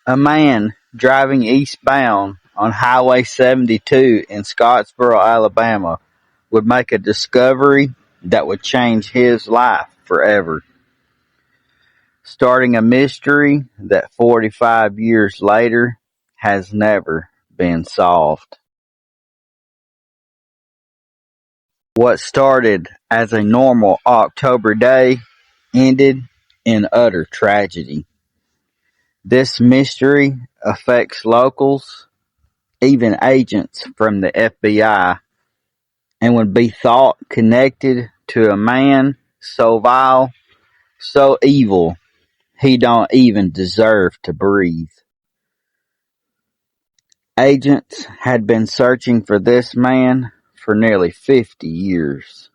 A man driving eastbound on Highway 72 in Scottsboro, Alabama, would make a discovery that would change his life forever, starting a mystery that 45 years later has never been solved. What started as a normal October day ended in utter tragedy. This mystery affects locals, even agents from the FBI, and would be thought connected to a man so vile, so evil, he don't even deserve to breathe. Agents had been searching for this man for nearly 50 years.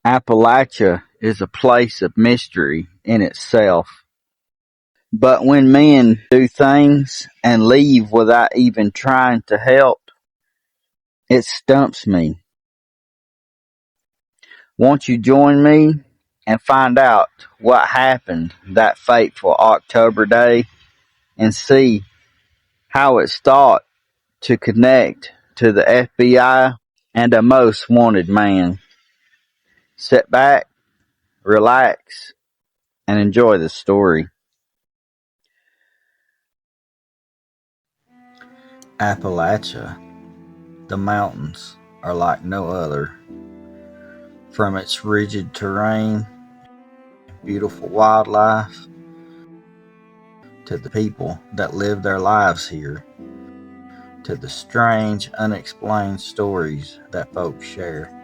Appalachia is a place of mystery in itself. But when men do things and leave without even trying to help, it stumps me. Won't you join me and find out what happened that fateful October day and see how it's thought to connect to the FBI and a most wanted man? Sit back, relax, and enjoy the story. Appalachia, the mountains are like no other. From its rigid terrain, beautiful wildlife, to the people that live their lives here, to the strange, unexplained stories that folks share.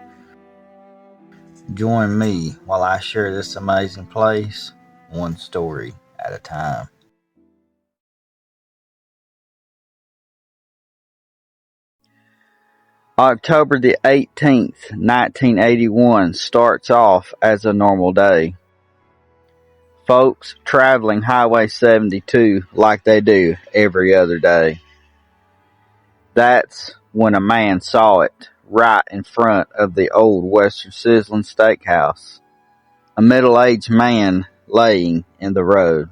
Join me while I share this amazing place, one story at a time. October the 18th, 1981 starts off as a normal day. Folks traveling Highway 72 like they do every other day. That's when a man saw it right in front of the old Western Sizzling Steakhouse. A middle-aged man laying in the road,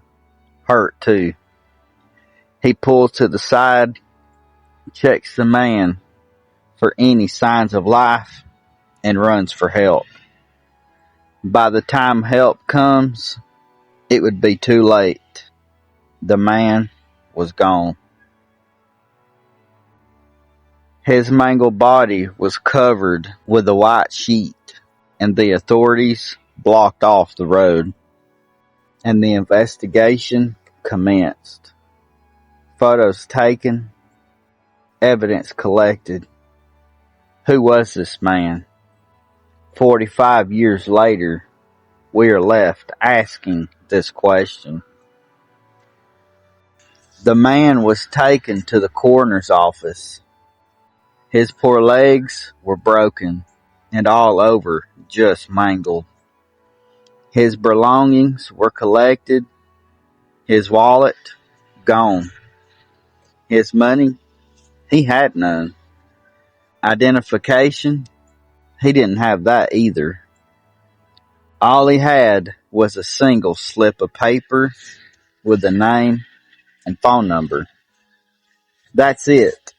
hurt too. He pulls to the side, checks the man for any signs of life, and runs for help. By the time help comes, it would be too late. The man was gone. His mangled body was covered with a white sheet, and the authorities blocked off the road, and the investigation commenced. Photos taken, evidence collected. Who was this man? 45 years later, we are left asking this question. The man was taken to the coroner's office. His poor legs were broken and all over just mangled. His belongings were collected. His wallet gone. His money, he had none. Identification, he didn't have that either. All he had was a single slip of paper with a name and phone number. That's it.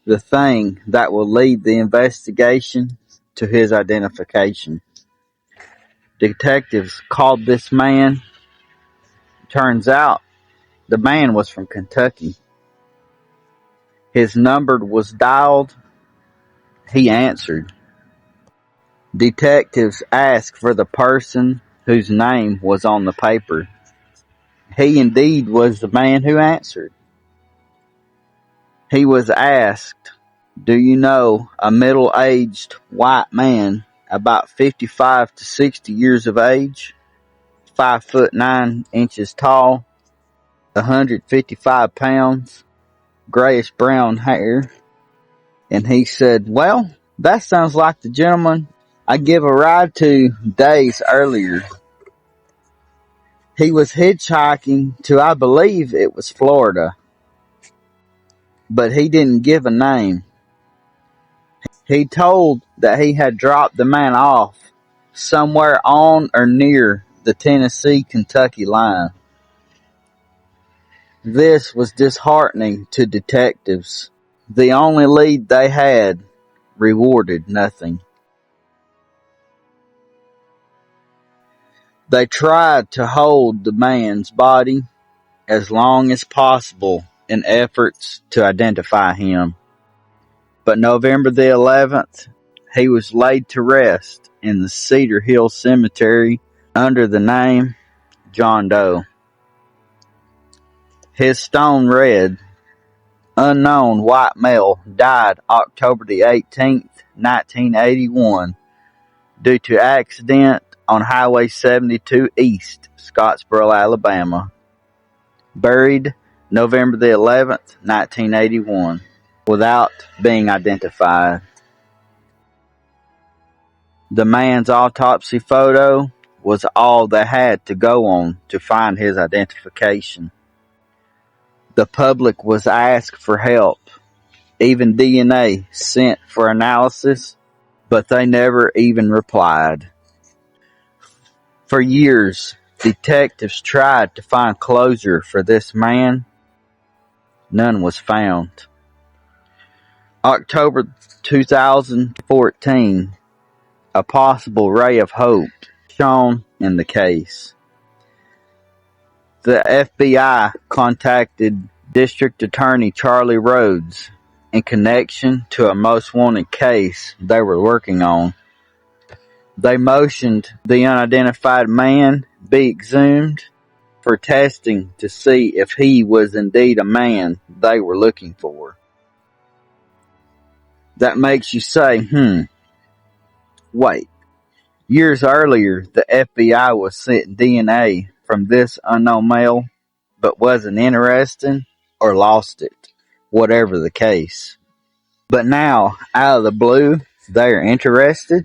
The thing that will lead the investigation to his identification. Detectives called this man. Turns out the man was from Kentucky. His number was dialed. He answered. Detectives asked for the person whose name was on the paper. He indeed was the man who answered. He was asked, "Do you know a middle-aged white man about 55 to 60 years of age, 5'9" tall, 155 pounds, grayish brown hair?" And he said, "Well, that sounds like the gentleman I gave a ride to days earlier. He was hitchhiking to, I believe it was Florida, but he didn't give a name. He told that he had dropped the man off somewhere on or near the Tennessee-Kentucky line. This was disheartening to detectives. The only lead they had rewarded nothing. They tried to hold the man's body as long as possible in efforts to identify him. But November the 11th, he was laid to rest in the Cedar Hill Cemetery under the name John Doe. His stone read, "Unknown white male died October the 18th, 1981 due to accident on Highway 72 East, Scottsboro, Alabama. Buried November the 11th, 1981, without being identified." The man's autopsy photo was all they had to go on to find his identification. The public was asked for help, even DNA sent for analysis, but they never even replied. For years, detectives tried to find closure for this man. None was found. October 2014, a possible ray of hope shone in the case. The FBI contacted District Attorney Charlie Rhodes in connection to a most wanted case they were working on. They motioned the unidentified man be exhumed for testing to see if he was indeed a man they were looking for. That makes you say, wait. Years earlier, the FBI was sent DNA from this unknown male, but wasn't interested or lost it, whatever the case. But now, out of the blue, they are interested?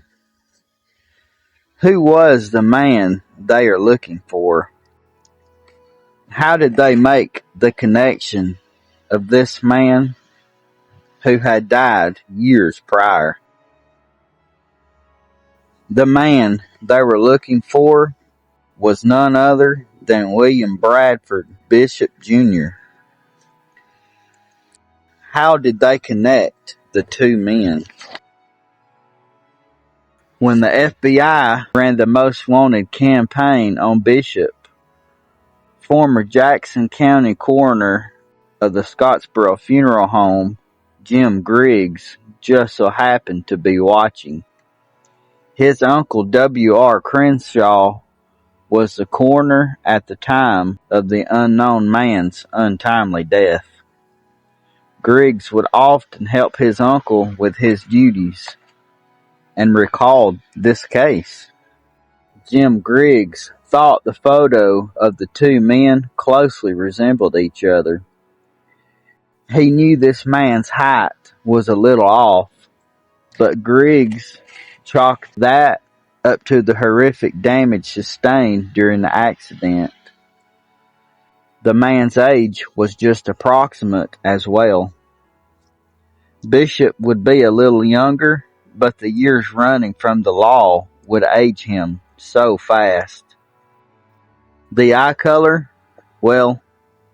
Who was the man they are looking for? How did they make the connection of this man who had died years prior? The man they were looking for was none other than William Bradford Bishop Jr. How did they connect the two men? When the FBI ran the Most Wanted campaign on Bishop, former Jackson County coroner of the Scottsboro Funeral Home, Jim Griggs, just so happened to be watching. His uncle W.R. Crenshaw was the coroner at the time of the unknown man's untimely death. Griggs would often help his uncle with his duties and recalled this case. Jim Griggs thought the photo of the two men closely resembled each other. He knew this man's height was a little off, but Griggs chalked that up to the horrific damage sustained during the accident. The man's age was just approximate as well. Bishop would be a little younger, but the years running from the law would age him so fast. The eye color? Well,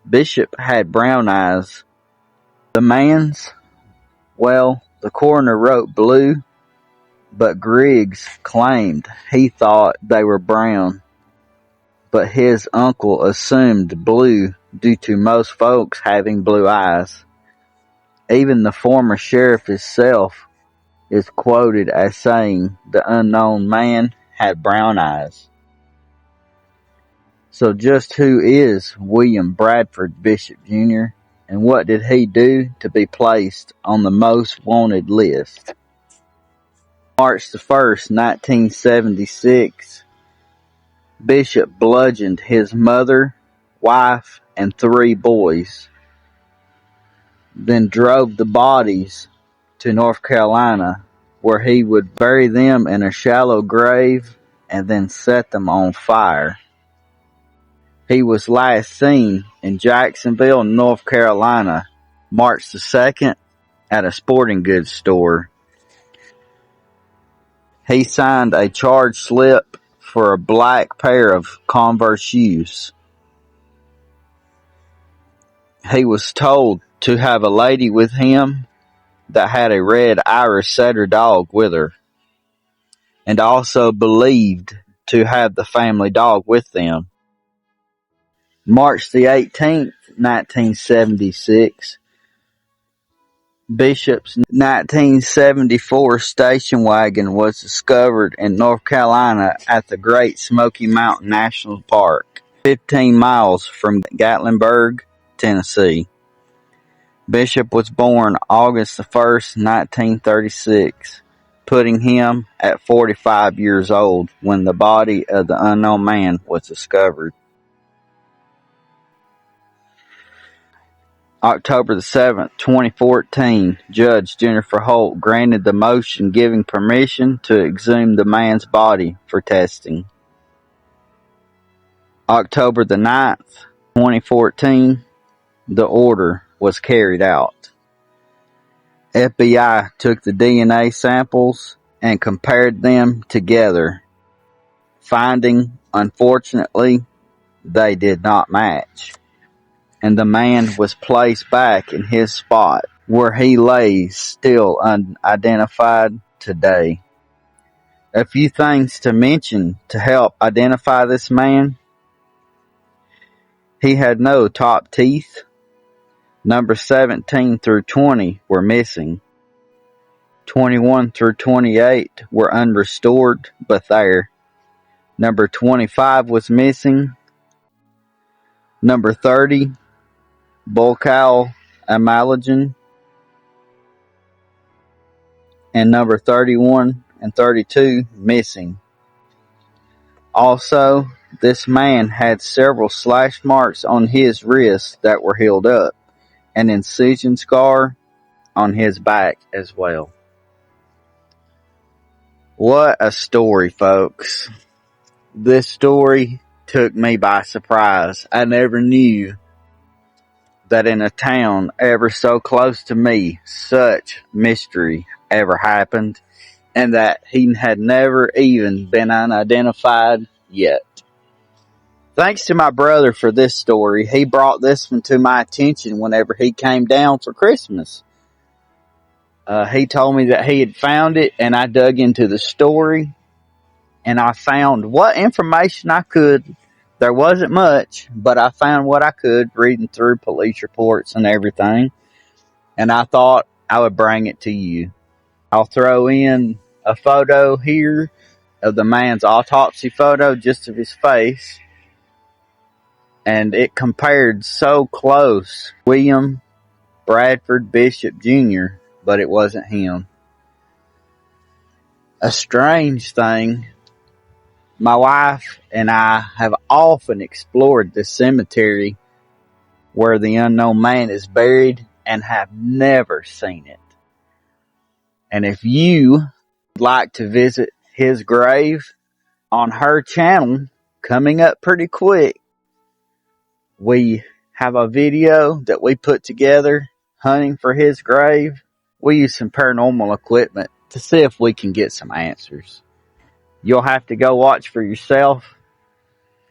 Bishop had brown eyes. The man's? Well, the coroner wrote blue, but Griggs claimed he thought they were brown. But his uncle assumed blue due to most folks having blue eyes. Even the former sheriff himself is quoted as saying the unknown man had brown eyes. So just who is William Bradford Bishop Jr., and what did he do to be placed on the most wanted list? March the 1st, 1976, Bishop bludgeoned his mother, wife, and 3 boys, then drove the bodies to North Carolina, where he would bury them in a shallow grave and then set them on fire. He was last seen in Jacksonville, North Carolina, March the 2nd, at a sporting goods store. He signed a charge slip for a black pair of Converse shoes. He was told to have a lady with him that had a red Irish setter dog with her, and also believed to have the family dog with them. March the 18th, 1976, Bishop's 1974 station wagon was discovered in North Carolina at the Great Smoky Mountain National Park, 15 miles from Gatlinburg, Tennessee. Bishop was born August the 1st, 1936, putting him at 45 years old when the body of the unknown man was discovered. October the 7th, 2014, Judge Jennifer Holt granted the motion giving permission to exhume the man's body for testing. October the 9th, 2014, the order was carried out. FBI took the DNA samples and compared them together, finding, unfortunately, they did not match, and the man was placed back in his spot, where he lays still unidentified today. A few things to mention to help identify this man. He had no top teeth. Number 17 through 20 were missing. 21 through 28 were unrestored, but there. Number 25 was missing. Number 30, buccal amalgam. And number 31 and 32 missing. Also, this man had several slash marks on his wrists that were healed up, an incision scar on his back as well. What a story, folks. This story took me by surprise. I never knew that in a town ever so close to me, such mystery ever happened, and that he had never even been unidentified yet. Thanks to my brother for this story. He brought this one to my attention whenever he came down for Christmas. He told me that he had found it, and I dug into the story, and I found what information I could. There wasn't much, but I found what I could reading through police reports and everything, and I thought I would bring it to you. I'll throw in a photo here of the man's autopsy photo, just of his face, and it compared so close. William Bradford Bishop Jr., but it wasn't him. A strange thing, my wife and I have often explored this cemetery where the unknown man is buried and have never seen it. And if you would like to visit his grave on her channel, coming up pretty quick, we have a video that we put together hunting for his grave. We use some paranormal equipment to see if we can get some answers. You'll have to go watch for yourself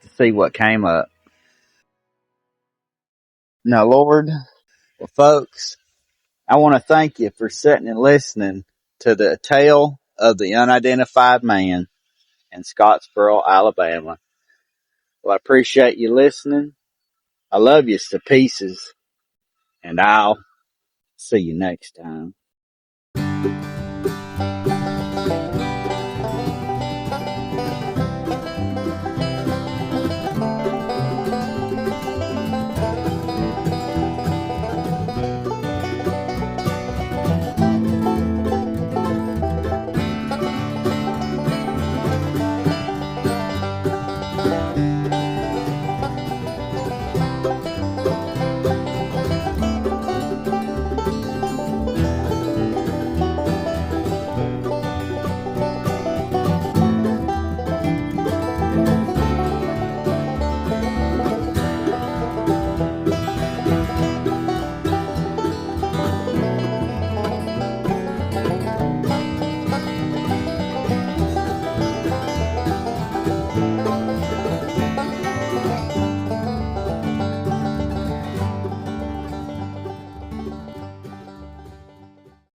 to see what came up. Now, Lord, well, folks, I want to thank you for sitting and listening to the tale of the unidentified man in Scottsboro, Alabama. Well, I appreciate you listening. I love you to pieces, and I'll see you next time.